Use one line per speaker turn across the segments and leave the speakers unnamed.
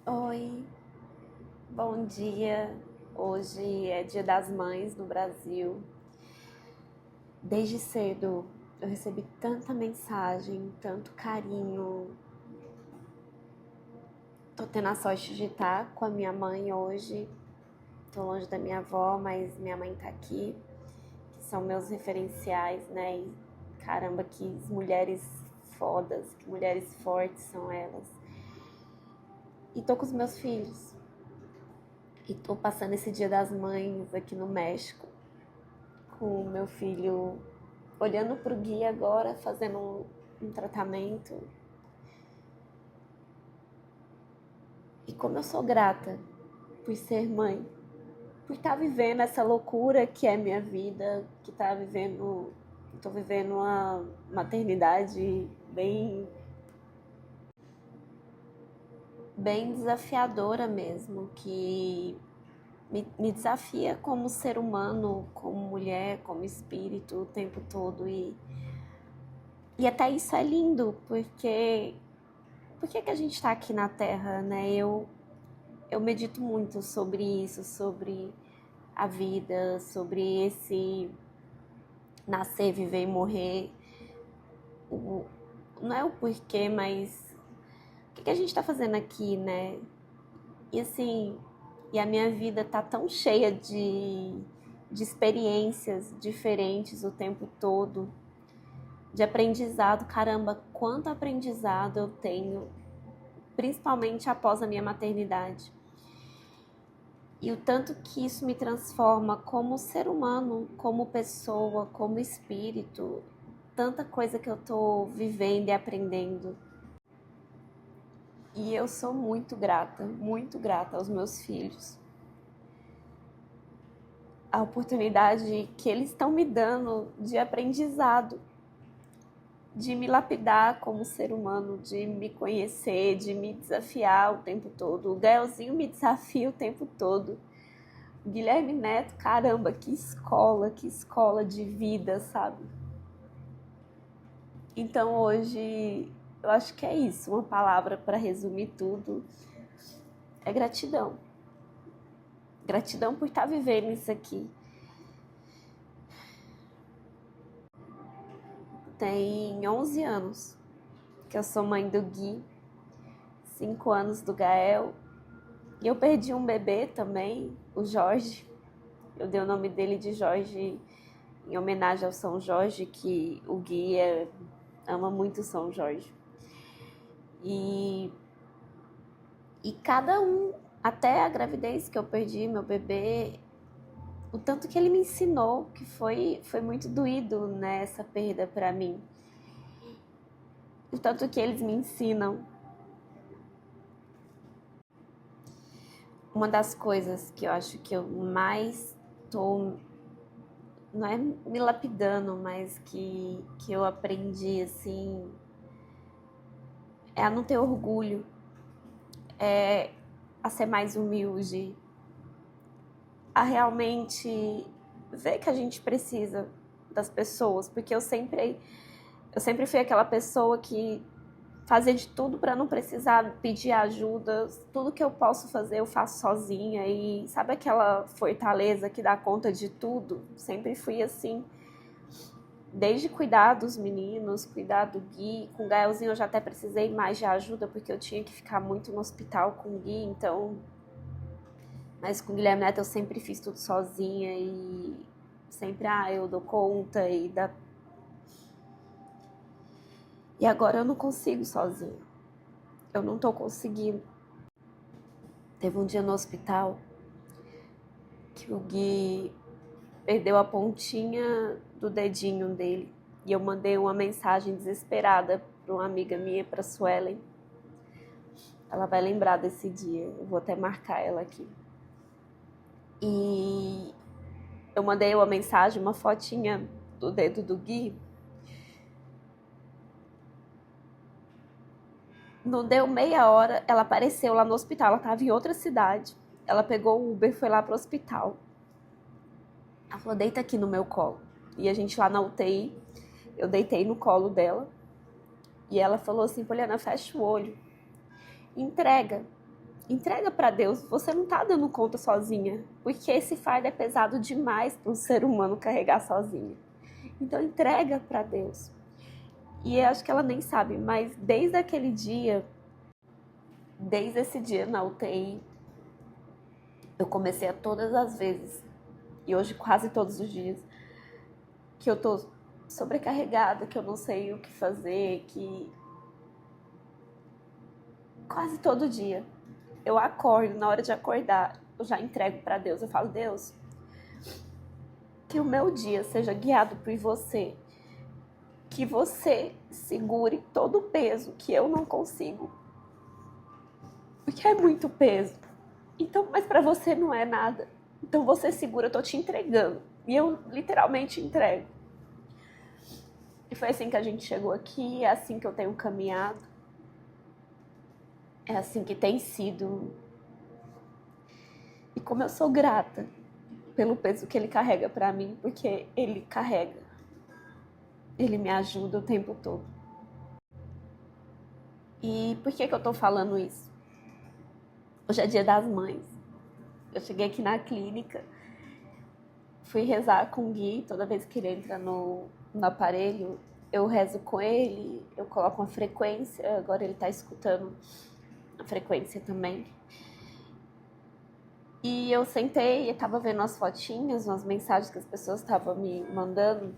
Oi, bom dia. Hoje é Dia das Mães no Brasil. Desde cedo eu recebi tanta mensagem, tanto carinho. Tô tendo a sorte de estar com a minha mãe hoje. Tô longe da minha avó, mas minha mãe tá aqui, que são meus referenciais, né? E caramba, que mulheres fodas, que mulheres fortes são elas. E tô com os meus filhos. E tô passando esse Dia das Mães aqui no México, com o meu filho olhando para o Gui agora, fazendo um tratamento. E como eu sou grata por ser mãe, por estar vivendo essa loucura que é minha vida, que tô vivendo uma maternidade bem desafiadora mesmo, que me desafia como ser humano, como mulher, como espírito o tempo todo. E até isso é lindo, porque por que a gente está aqui na Terra, né? Eu medito muito sobre isso, sobre a vida, sobre esse nascer, viver e morrer. O, não é o porquê, mas o que a gente está fazendo aqui, né? E assim, e a minha vida tá tão cheia de experiências diferentes o tempo todo, de aprendizado. Caramba, quanto aprendizado eu tenho, principalmente após a minha maternidade. E o tanto que isso me transforma como ser humano, como pessoa, como espírito. Tanta coisa que eu tô vivendo e aprendendo. E eu sou muito grata aos meus filhos. A oportunidade que eles estão me dando de aprendizado, de me lapidar como ser humano, de me conhecer, de me desafiar o tempo todo. O Gaelzinho me desafia o tempo todo. Guilherme Neto, caramba, que escola de vida, sabe? Então hoje eu acho que é isso, uma palavra para resumir tudo é gratidão. Gratidão por estar vivendo isso aqui. Tem 11 anos que eu sou mãe do Gui, 5 anos do Gael. E eu perdi um bebê também, o Jorge. Eu dei o nome dele de Jorge em homenagem ao São Jorge, que o Gui ama muito São Jorge. E cada um, até a gravidez que eu perdi, meu bebê, o tanto que ele me ensinou, que foi muito doído, né, essa perda para mim. O tanto que eles me ensinam. Uma das coisas que eu acho que eu mais tô, não é me lapidando, mas que eu aprendi, assim, é a não ter orgulho, é a ser mais humilde, a realmente ver que a gente precisa das pessoas, porque eu sempre fui aquela pessoa que fazia de tudo para não precisar pedir ajuda. Tudo que eu posso fazer eu faço sozinha. E sabe aquela fortaleza que dá conta de tudo? Sempre fui assim. Desde cuidar dos meninos, cuidar do Gui. Com o Gaelzinho eu já até precisei mais de ajuda, porque eu tinha que ficar muito no hospital com o Gui. Então, mas com o Guilherme Neto eu sempre fiz tudo sozinha. E sempre, eu dou conta. E agora eu não consigo sozinha. Eu não tô conseguindo. Teve um dia no hospital que o Gui perdeu a pontinha do dedinho dele. E eu mandei uma mensagem desesperada para uma amiga minha, para Suelen. Ela vai lembrar desse dia, eu vou até marcar ela aqui. E eu mandei uma mensagem, uma fotinha do dedo do Gui. Não deu meia hora, ela apareceu lá no hospital, ela estava em outra cidade. Ela pegou o Uber e foi lá pro hospital. Ela falou, deita aqui no meu colo. E a gente lá na UTI, eu deitei no colo dela. E ela falou assim, Poliana, fecha o olho. Entrega. Entrega para Deus, você não tá dando conta sozinha, porque esse fardo é pesado demais para um ser humano carregar sozinho. Então entrega para Deus. E eu acho que ela nem sabe, mas desde aquele dia, desde esse dia na UTI, eu comecei a todas as vezes, e hoje quase todos os dias, que eu tô sobrecarregada, que eu não sei o que fazer, que quase todo dia eu acordo, na hora de acordar, eu já entrego para Deus. Eu falo, Deus, que o meu dia seja guiado por você, que você segure todo o peso que eu não consigo, porque é muito peso. Então, mas para você não é nada. Então você segura, eu tô te entregando. E eu literalmente entrego. E foi assim que a gente chegou aqui, é assim que eu tenho caminhado. É assim que tem sido. E como eu sou grata pelo peso que ele carrega para mim, porque ele carrega. Ele me ajuda o tempo todo. E por que eu tô falando isso? Hoje é Dia das Mães. Eu cheguei aqui na clínica, fui rezar com o Gui, toda vez que ele entra no aparelho, eu rezo com ele, eu coloco uma frequência, agora ele tá escutando a frequência também. E eu sentei e tava vendo as fotinhas, umas mensagens que as pessoas estavam me mandando.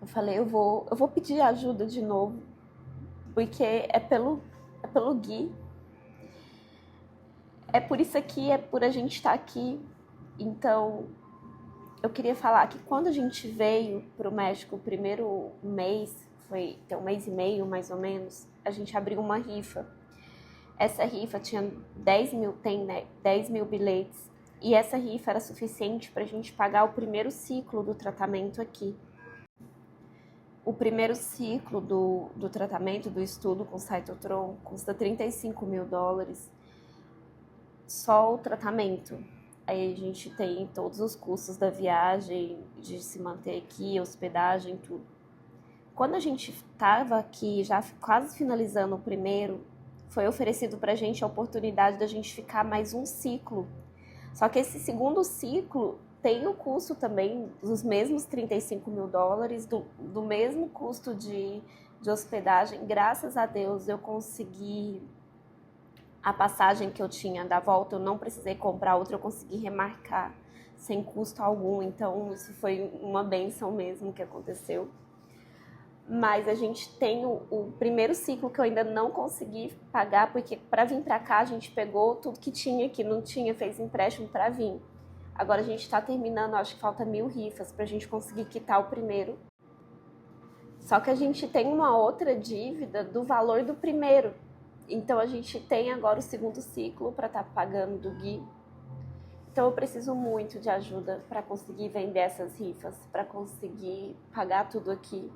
Eu falei, eu vou pedir ajuda de novo, porque é pelo Gui. É por isso aqui, é por a gente estar aqui. Então, eu queria falar que quando a gente veio pro México, o primeiro mês, foi tem um mês e meio mais ou menos, a gente abriu uma rifa. Essa rifa tinha 10 mil, tem, né, 10 mil bilhetes. E essa rifa era suficiente para a gente pagar o primeiro ciclo do tratamento aqui. O primeiro ciclo do tratamento, do estudo com Cytotron, custa $35 mil. Só o tratamento. Aí a gente tem todos os custos da viagem, de se manter aqui, hospedagem, tudo. Quando a gente estava aqui, já quase finalizando o primeiro, foi oferecido pra gente a oportunidade da gente ficar mais um ciclo. Só que esse segundo ciclo tem o custo também dos mesmos $35 mil, do mesmo custo de hospedagem. Graças a Deus eu consegui a passagem que eu tinha da volta, eu não precisei comprar outra, eu consegui remarcar sem custo algum. Então isso foi uma bênção mesmo que aconteceu. Mas a gente tem o primeiro ciclo que eu ainda não consegui pagar, porque para vir para cá a gente pegou tudo que tinha, que não tinha, fez empréstimo para vir. Agora a gente está terminando, acho que falta 1.000 rifas para a gente conseguir quitar o primeiro. Só que a gente tem uma outra dívida do valor do primeiro. Então a gente tem agora o segundo ciclo para estar pagando do Gui. Então eu preciso muito de ajuda para conseguir vender essas rifas, para conseguir pagar tudo aqui.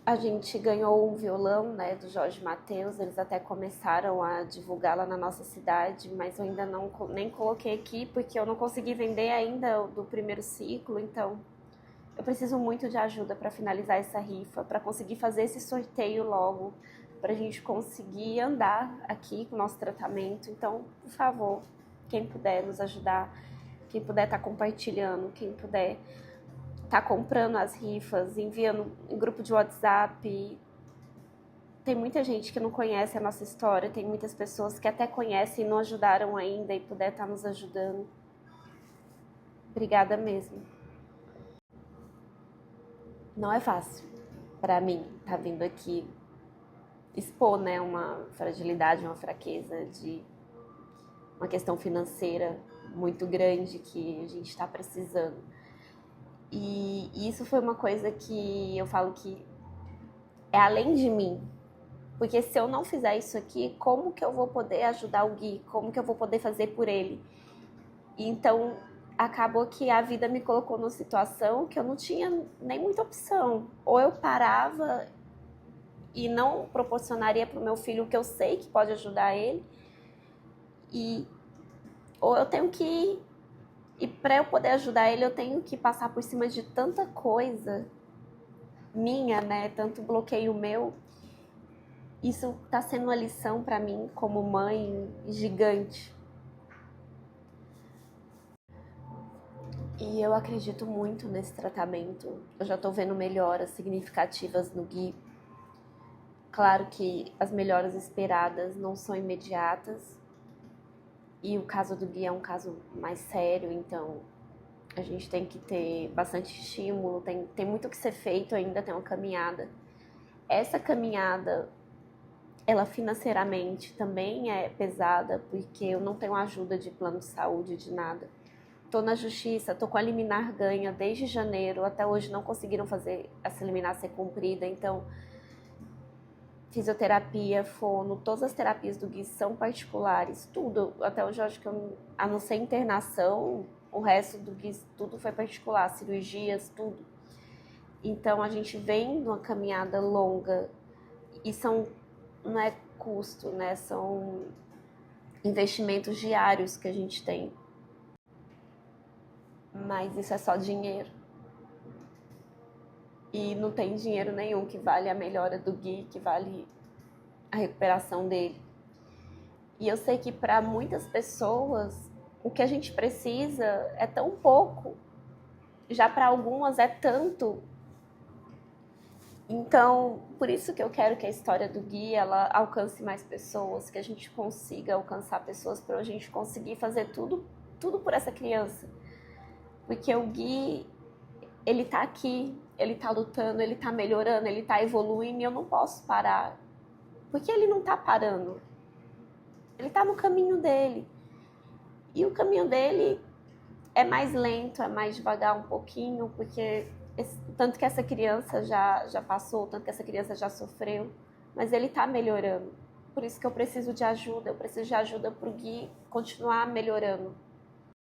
A gente ganhou um violão, né, do Jorge Mateus, eles até começaram a divulgar lá na nossa cidade, mas eu ainda nem coloquei aqui porque eu não consegui vender ainda do primeiro ciclo, então eu preciso muito de ajuda para finalizar essa rifa, para conseguir fazer esse sorteio logo, para a gente conseguir andar aqui com o nosso tratamento. Então, por favor, quem puder nos ajudar, quem puder estar compartilhando, quem puder tá comprando as rifas, enviando em grupo de WhatsApp. Tem muita gente que não conhece a nossa história, tem muitas pessoas que até conhecem e não ajudaram ainda e puder estar nos ajudando. Obrigada mesmo. Não é fácil para mim estar vindo aqui expor, né, uma fragilidade, uma fraqueza de uma questão financeira muito grande que a gente está precisando. E isso foi uma coisa que eu falo que é além de mim. Porque se eu não fizer isso aqui, como que eu vou poder ajudar o Gui? Como que eu vou poder fazer por ele? E então, acabou que a vida me colocou numa situação que eu não tinha nem muita opção. Ou eu parava e não proporcionaria para o meu filho o que eu sei que pode ajudar ele. Ou eu tenho que ir. E para eu poder ajudar ele, eu tenho que passar por cima de tanta coisa minha, né? Tanto bloqueio meu. isso está sendo uma lição para mim como mãe gigante. E eu acredito muito nesse tratamento. Eu já estou vendo melhoras significativas no Gui. Claro que as melhoras esperadas não são imediatas. E o caso do Gui é um caso mais sério, então a gente tem que ter bastante estímulo, tem muito que ser feito ainda, tem uma caminhada. Essa caminhada, ela financeiramente também é pesada, porque eu não tenho ajuda de plano de saúde, de nada. Tô na justiça, tô com a liminar ganha desde janeiro, até hoje não conseguiram fazer essa liminar ser cumprida, então fisioterapia, fono, todas as terapias do Gui são particulares, tudo, até hoje eu acho que a não ser internação, o resto do Gui tudo foi particular, cirurgias, tudo. Então a gente vem numa caminhada longa e não é custo, né? São investimentos diários que a gente tem. Mas isso é só dinheiro. E não tem dinheiro nenhum que vale a melhora do Gui, que vale a recuperação dele. E eu sei que para muitas pessoas o que a gente precisa é tão pouco, já para algumas é tanto. Então, por isso que eu quero que a história do Gui ela alcance mais pessoas, que a gente consiga alcançar pessoas para a gente conseguir fazer tudo por essa criança. Porque o Gui, ele tá aqui, ele tá lutando, ele tá melhorando, ele tá evoluindo e eu não posso parar. Porque ele não tá parando. Ele tá no caminho dele. E o caminho dele é mais lento, é mais devagar um pouquinho, porque tanto que essa criança já passou, tanto que essa criança já sofreu, mas ele tá melhorando. Por isso que eu preciso de ajuda pro Gui continuar melhorando.